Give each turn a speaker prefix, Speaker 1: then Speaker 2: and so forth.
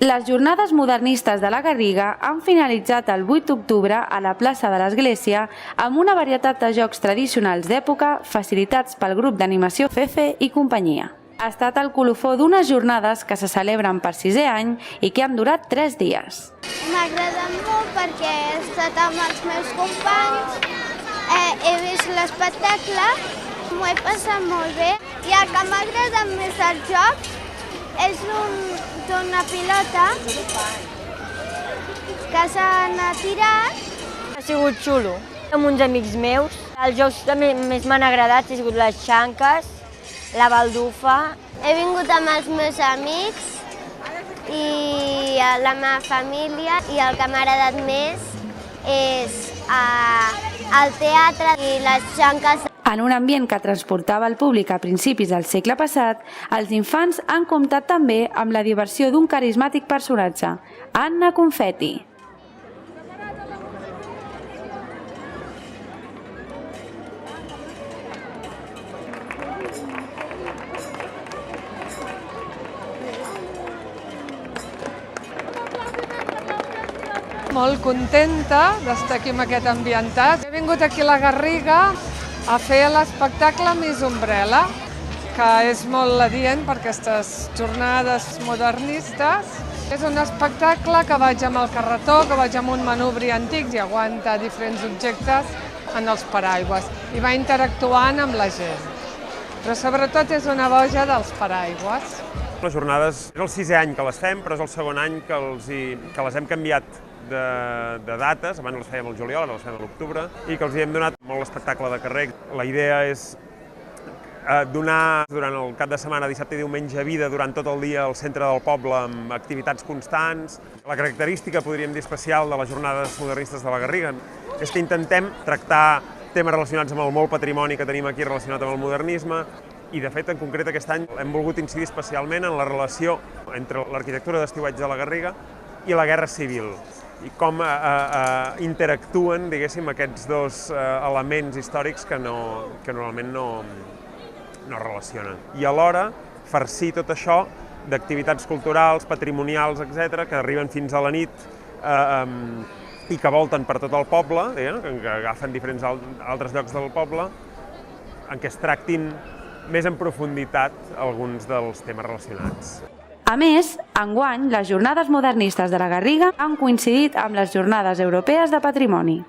Speaker 1: Les jornades modernistes de la Garriga han finalitzat el 8 d'octubre a la plaça de l'Església amb una varietat de jocs tradicionals d'època facilitats pel grup d'animació Fefe i companyia. Ha estat el colofó d'unes jornades que se celebren per 6è any i que han durat 3 dies.
Speaker 2: M'ha agradat molt perquè he estat amb els meus companys, he vist l'espectacle, m'ho he passat molt bé i el que m'ha agradat més del joc és d'una pilota que s'han tirat.
Speaker 3: Ha sigut xulo, amb uns amics meus. Els jocs que més m'han agradat han sigut les xanques, la baldufa.
Speaker 2: He vingut amb els meus amics i la meva família i el que m'ha agradat més és el teatre i les xanques.
Speaker 1: En un ambient que transportava el públic a principis del segle passat, els infants han comptat també amb la diversió d'un carismàtic personatge, Anna Confetti.
Speaker 4: Molt contenta d'estar aquí amb aquest ambientat. He vingut aquí a la Garriga a fer l'espectacle Miss Umbrella, que és molt adient per aquestes jornades modernistes. És un espectacle que vaig amb el carretó, que vaig amb un manubri antic i aguanta diferents objectes en els paraigües i va interactuant amb la gent. Però sobretot és una boja dels paraigües.
Speaker 5: Les jornades és el 6è any que les fem, però és el 2è any que les hem canviat de dates. Abans les fèiem al juliol, ara les fem a l'octubre, i que els hi hem donat molt l'espectacle de carrer. La idea és donar durant el cap de setmana, dissabte i diumenge, vida durant tot el dia al centre del poble amb activitats constants. La característica, podríem dir, especial de les jornades modernistes de la Garriga és que intentem tractar temes relacionats amb el molt patrimoni que tenim aquí relacionat amb el modernisme i, de fet, en concret aquest any hem volgut incidir especialment en la relació entre l'arquitectura d'estiueig de la Garriga i la Guerra Civil i com interactuen, diguéssim, aquests dos elements històrics que normalment no relacionen. I alhora farcir tot això d'activitats culturals, patrimonials, etc., que arriben fins a la nit i que volten per tot el poble, que agafen diferents altres llocs del poble, en què es tractin més en profunditat alguns dels temes relacionats.
Speaker 1: A més, enguany, les jornades modernistes de la Garriga han coincidit amb les jornades europees de patrimoni.